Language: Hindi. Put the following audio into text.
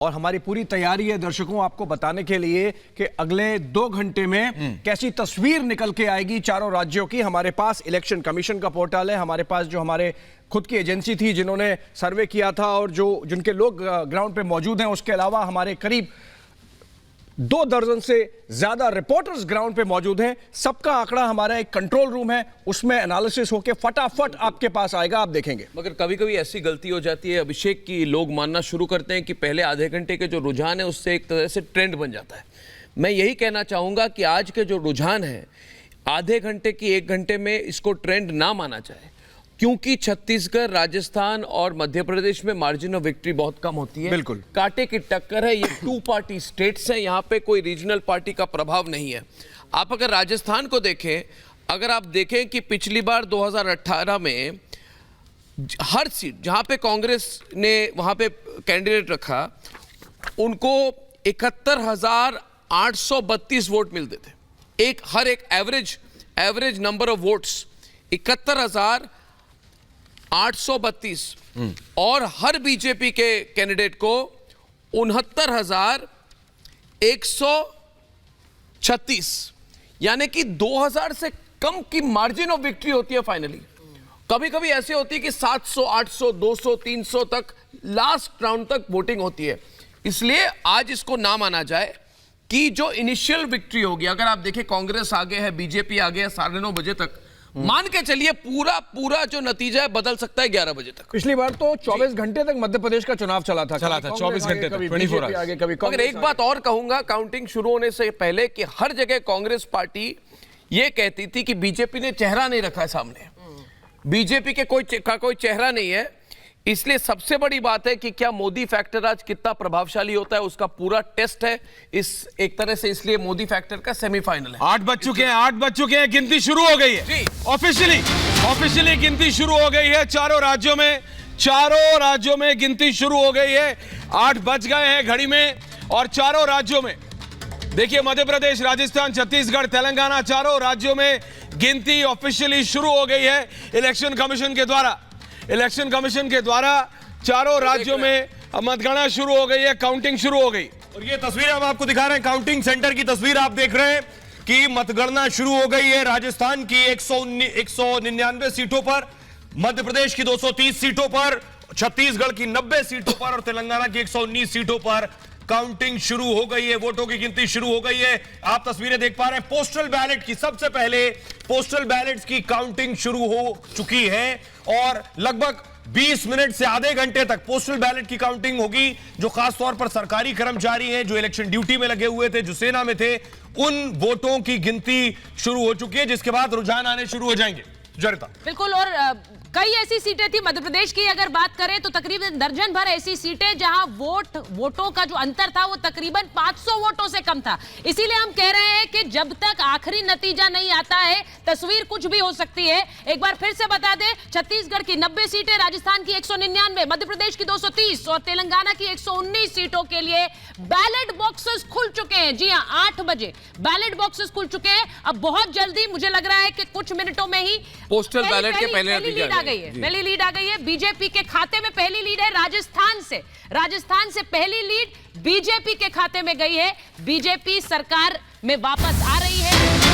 और हमारी पूरी तैयारी है दर्शकों आपको बताने के लिए कि अगले 2 घंटे में कैसी तस्वीर निकल के आएगी चारों राज्यों की। हमारे पास इलेक्शन कमीशन का पोर्टल है, हमारे पास जो हमारे खुद की एजेंसी थी जिन्होंने सर्वे किया था और जिनके लोग ग्राउंड पे मौजूद हैं, उसके अलावा हमारे करीब 2 दर्जन से ज्यादा रिपोर्टर्स ग्राउंड पे मौजूद हैं। सबका आंकड़ा हमारा एक कंट्रोल रूम है, उसमें एनालिसिस होके फटाफट आपके पास आएगा, आप देखेंगे। मगर कभी कभी ऐसी गलती हो जाती है अभिषेक की, लोग मानना शुरू करते हैं कि पहले आधे घंटे के जो रुझान है उससे एक तरह से ट्रेंड बन जाता है। मैं यही कहना चाहूंगा कि आज के जो रुझान है आधे घंटे की 1 घंटे में इसको ट्रेंड ना माना जाए, क्योंकि छत्तीसगढ़, राजस्थान और मध्य प्रदेश में मार्जिन ऑफ विक्ट्री बहुत कम होती है। बिल्कुल कांटे की टक्कर है। ये 2 पार्टी स्टेट्स हैं, यहाँ पे कोई रीजनल पार्टी का प्रभाव नहीं है। आप अगर राजस्थान को देखें, अगर आप देखें कि पिछली बार 2018 में हर सीट जहाँ पे कांग्रेस ने वहाँ पे कैंडिडेट रखा, उनको 71,832 वोट मिलते थे। हर एक एवरेज नंबर ऑफ वोट्स 71,832 और हर बीजेपी के कैंडिडेट को 69,136, यानी कि 2000 से कम की मार्जिन ऑफ विक्ट्री होती है फाइनली। कभी कभी ऐसे होती है कि 700, 800, 200, 300 तक लास्ट राउंड तक वोटिंग होती है। इसलिए आज इसको ना माना जाए कि जो इनिशियल विक्ट्री होगी, अगर आप देखें कांग्रेस आगे है, बीजेपी आगे है 9:30 बजे तक, मान के चलिए पूरा जो नतीजा है बदल सकता है 11 बजे तक। पिछली बार तो 24 घंटे तक मध्य प्रदेश का चुनाव चला था 24 घंटे तक, 24 आगे, कभी मगर एक बात और कहूंगा, काउंटिंग शुरू होने से पहले कि हर जगह कांग्रेस पार्टी ये कहती थी कि बीजेपी ने चेहरा नहीं रखा है सामने, बीजेपी के कोई चेहरा नहीं है। इसलिए सबसे बड़ी बात है कि क्या मोदी फैक्टर आज कितना प्रभावशाली होता है, उसका पूरा टेस्ट है इस एक तरह से। इसलिए मोदी फैक्टर का सेमीफाइनल है। 8 बज चुके हैं, गिनती शुरू हो गई है। ऑफिशियली गिनती शुरू हो गई है चारों राज्यों में गिनती शुरू हो गई है। 8 बज गए हैं घड़ी में और चारों राज्यों में देखिए, मध्य प्रदेश, राजस्थान, छत्तीसगढ़, तेलंगाना, चारों राज्यों में गिनती ऑफिशियली शुरू हो गई है इलेक्शन कमीशन के द्वारा चारों राज्यों में मतगणना शुरू हो गई है, काउंटिंग शुरू हो गई। और ये तस्वीर हम आपको दिखा रहे हैं, काउंटिंग सेंटर की तस्वीर आप देख रहे हैं कि मतगणना शुरू हो गई है। राजस्थान की 199 सीटों पर, मध्य प्रदेश की 230 सीटों पर, छत्तीसगढ़ की 90 सीटों पर और तेलंगाना की 119 सीटों पर काउंटिंग शुरू हो गई है, वोटों की गिनती शुरू हो गई है। आप तस्वीरें देख पा रहे हैं पोस्टल बैलेट की। सबसे पहले पोस्टल बैलेट्स की काउंटिंग शुरू हो चुकी है और लगभग 20 मिनट से आधे घंटे तक पोस्टल बैलेट की काउंटिंग होगी। जो खास तौर पर सरकारी कर्मचारी हैं, जो इलेक्शन ड्यूटी में लगे हुए थे, जो सेना में थे, उन वोटों की गिनती शुरू हो चुकी है, जिसके बाद रुझान आने शुरू हो जाएंगे। जरिता बिल्कुल। और कई ऐसी सीटें थी मध्य प्रदेश की, अगर बात करें तो तकरीबन दर्जन भर ऐसी सीटें जहां वोटों का जो अंतर था वो तकरीबन 500 वोटों से कम था। इसीलिए हम कह रहे हैं कि जब तक आखिरी नतीजा नहीं आता है तस्वीर कुछ भी हो सकती है। एक बार फिर से बता दें, छत्तीसगढ़ की 90 सीटें, राजस्थान की 199, मध्य प्रदेश की 230 और तेलंगाना की 119 सीटों के लिए बैलेट बॉक्सेस खुल चुके हैं। जी हां, 8 बजे बैलेट बॉक्सेस खुल चुके हैं। अब बहुत जल्दी, मुझे लग रहा है कि कुछ मिनटों में ही पोस्टल बैलेट के पहले पहली लीड आ गई है। बीजेपी के खाते में पहली लीड है राजस्थान से पहली लीड बीजेपी के खाते में गई है। बीजेपी सरकार में वापस आ